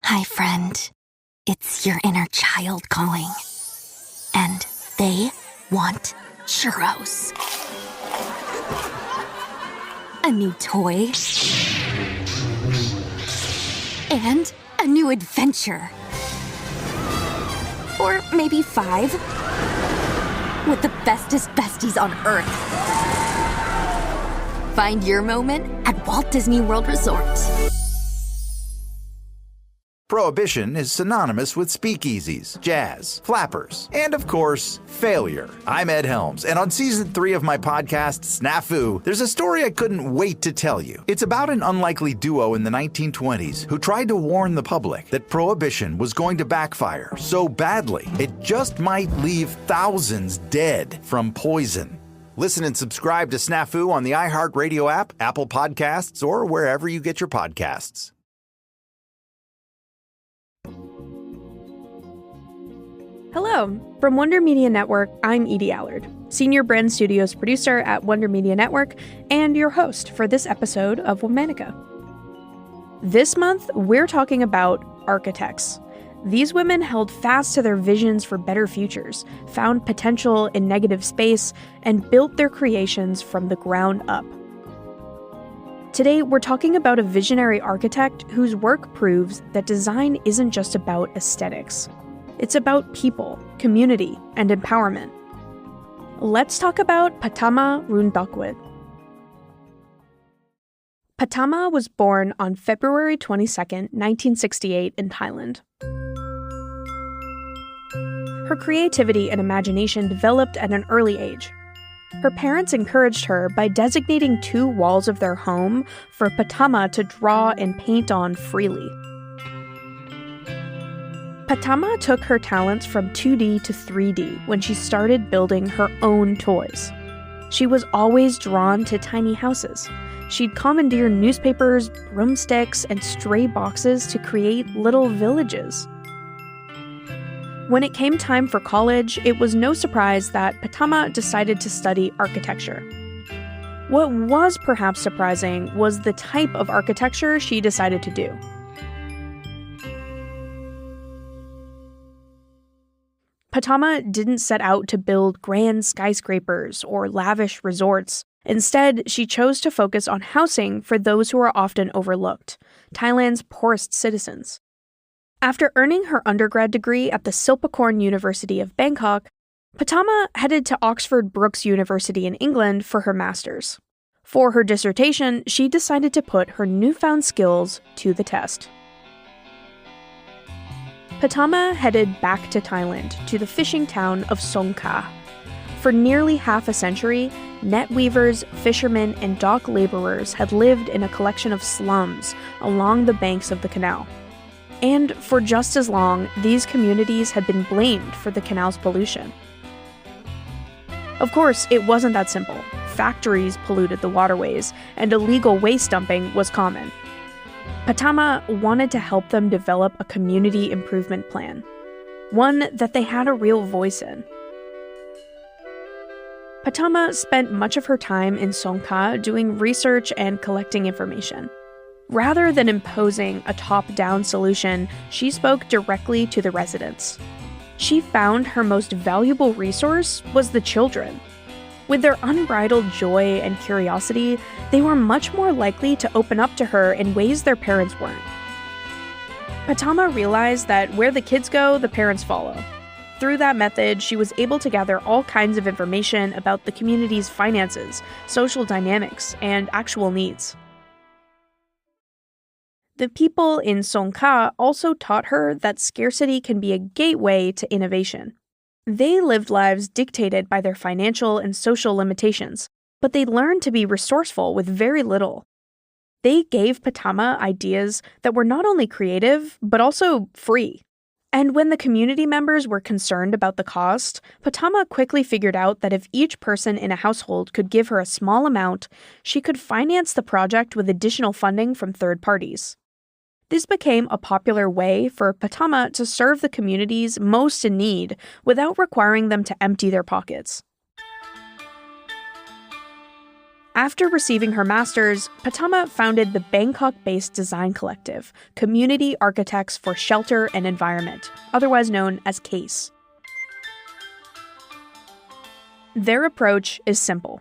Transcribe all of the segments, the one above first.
Hi, friend. It's your inner child calling. And they want churros. A new toy. And a new adventure. Or maybe 5. With the bestest besties on Earth. Find your moment at Walt Disney World Resort. Prohibition is synonymous with speakeasies, jazz, flappers, and of course, failure. I'm Ed Helms, and on season 3 of my podcast, Snafu, there's a story I couldn't wait to tell you. It's about an unlikely duo in the 1920s who tried to warn the public that prohibition was going to backfire so badly it just might leave thousands dead from poison. Listen and subscribe to Snafu on the iHeartRadio app, Apple Podcasts, or wherever you get your podcasts. Hello. From Wonder Media Network, I'm Edie Allard, Senior Brand Studios producer at Wonder Media Network and your host for this episode of Womanica. This month, we're talking about architects. These women held fast to their visions for better futures, found potential in negative space, and built their creations from the ground up. Today, we're talking about a visionary architect whose work proves that design isn't just about aesthetics. It's about people, community, and empowerment. Let's talk about Patama Roonrakwit. Patama was born on February 22, 1968 in Thailand. Her creativity and imagination developed at an early age. Her parents encouraged her by designating 2 walls of their home for Patama to draw and paint on freely. Patama took her talents from 2D to 3D when she started building her own toys. She was always drawn to tiny houses. She'd commandeer newspapers, broomsticks, and stray boxes to create little villages. When it came time for college, it was no surprise that Patama decided to study architecture. What was perhaps surprising was the type of architecture she decided to do. Patama didn't set out to build grand skyscrapers or lavish resorts. Instead, she chose to focus on housing for those who are often overlooked, Thailand's poorest citizens. After earning her undergrad degree at the Silpakorn University of Bangkok, Patama headed to Oxford Brookes University in England for her master's. For her dissertation, she decided to put her newfound skills to the test. Patama headed back to Thailand, to the fishing town of Songkha. For nearly half a century, net weavers, fishermen, and dock laborers had lived in a collection of slums along the banks of the canal. And for just as long, these communities had been blamed for the canal's pollution. Of course, it wasn't that simple. Factories polluted the waterways, and illegal waste dumping was common. Patama wanted to help them develop a community improvement plan, one that they had a real voice in. Patama spent much of her time in Songkha doing research and collecting information. Rather than imposing a top-down solution, she spoke directly to the residents. She found her most valuable resource was the children. With their unbridled joy and curiosity, they were much more likely to open up to her in ways their parents weren't. Patama realized that where the kids go, the parents follow. Through that method, she was able to gather all kinds of information about the community's finances, social dynamics, and actual needs. The people in Songkha also taught her that scarcity can be a gateway to innovation. They lived lives dictated by their financial and social limitations, but they learned to be resourceful with very little. They gave Patama ideas that were not only creative, but also free. And when the community members were concerned about the cost, Patama quickly figured out that if each person in a household could give her a small amount, she could finance the project with additional funding from third parties. This became a popular way for Patama to serve the communities most in need without requiring them to empty their pockets. After receiving her master's, Patama founded the Bangkok-based design collective, Community Architects for Shelter and Environment, otherwise known as CASE. Their approach is simple.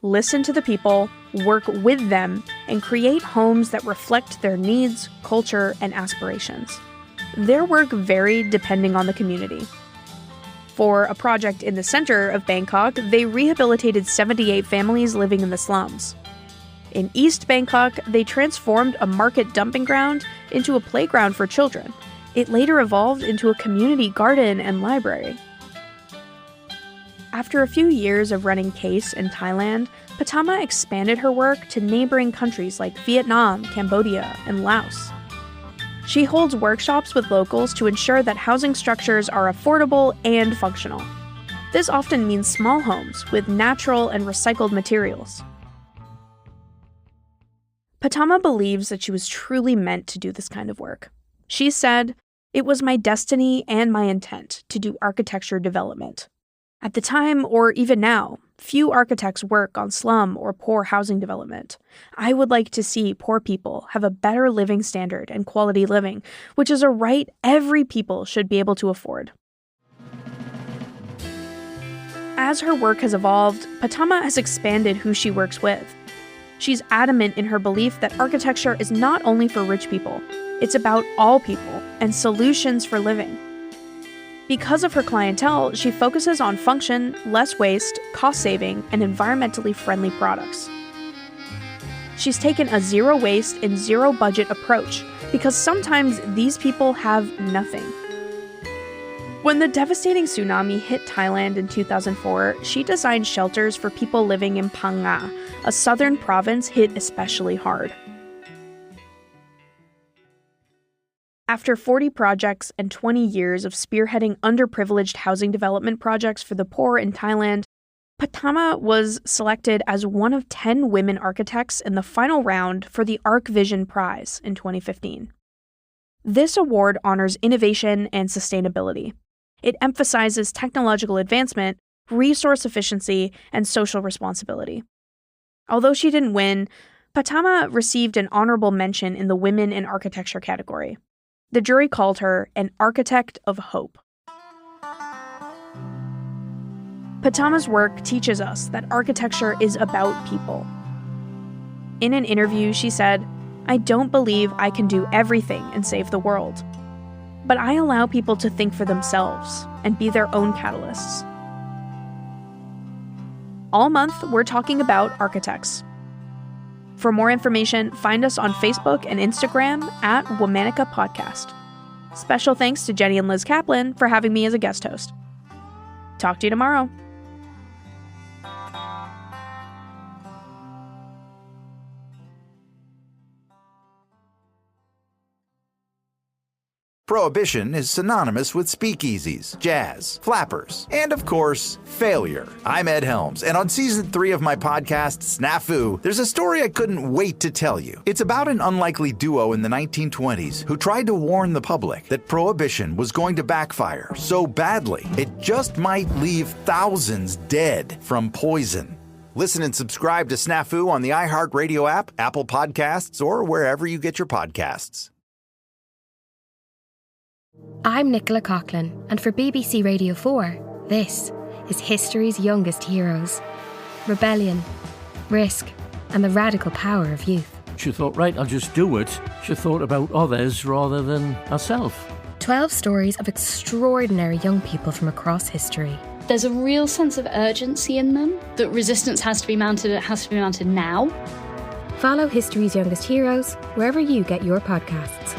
Listen to the people, work with them, and create homes that reflect their needs, culture, and aspirations. Their work varied depending on the community. For a project in the center of Bangkok, they rehabilitated 78 families living in the slums. In East Bangkok, they transformed a market dumping ground into a playground for children. It later evolved into a community garden and library. After a few years of running CASE in Thailand, Patama expanded her work to neighboring countries like Vietnam, Cambodia, and Laos. She holds workshops with locals to ensure that housing structures are affordable and functional. This often means small homes with natural and recycled materials. Patama believes that she was truly meant to do this kind of work. She said, "It was my destiny and my intent to do architecture development. At the time, or even now, few architects work on slum or poor housing development. I would like to see poor people have a better living standard and quality living, which is a right every people should be able to afford." As her work has evolved, Patama has expanded who she works with. She's adamant in her belief that architecture is not only for rich people, it's about all people and solutions for living. Because of her clientele, she focuses on function, less waste, cost-saving, and environmentally friendly products. She's taken a zero-waste and zero-budget approach because sometimes these people have nothing. When the devastating tsunami hit Thailand in 2004, she designed shelters for people living in Phang Nga, a southern province hit especially hard. After 40 projects and 20 years of spearheading underprivileged housing development projects for the poor in Thailand, Patama was selected as one of 10 women architects in the final round for the Arc Vision Prize in 2015. This award honors innovation and sustainability. It emphasizes technological advancement, resource efficiency, and social responsibility. Although she didn't win, Patama received an honorable mention in the Women in Architecture category. The jury called her an architect of hope. Patama's work teaches us that architecture is about people. In an interview, she said, "I don't believe I can do everything and save the world, but I allow people to think for themselves and be their own catalysts." All month, we're talking about architects. For more information, find us on Facebook and Instagram at Womanica Podcast. Special thanks to Jenny and Liz Kaplan for having me as a guest host. Talk to you tomorrow. Prohibition is synonymous with speakeasies, jazz, flappers, and of course, failure. I'm Ed Helms, and on season 3 of my podcast, Snafu, there's a story I couldn't wait to tell you. It's about an unlikely duo in the 1920s who tried to warn the public that prohibition was going to backfire so badly it just might leave thousands dead from poison. Listen and subscribe to Snafu on the iHeartRadio app, Apple Podcasts, or wherever you get your podcasts. I'm Nicola Coughlan, and for BBC Radio 4, this is history's youngest heroes. Rebellion, risk, and the radical power of youth. She thought, right, I'll just do it. She thought about others rather than herself. 12 stories of extraordinary young people from across history. There's a real sense of urgency in them, that resistance has to be mounted, it has to be mounted now. Follow History's Youngest Heroes wherever you get your podcasts.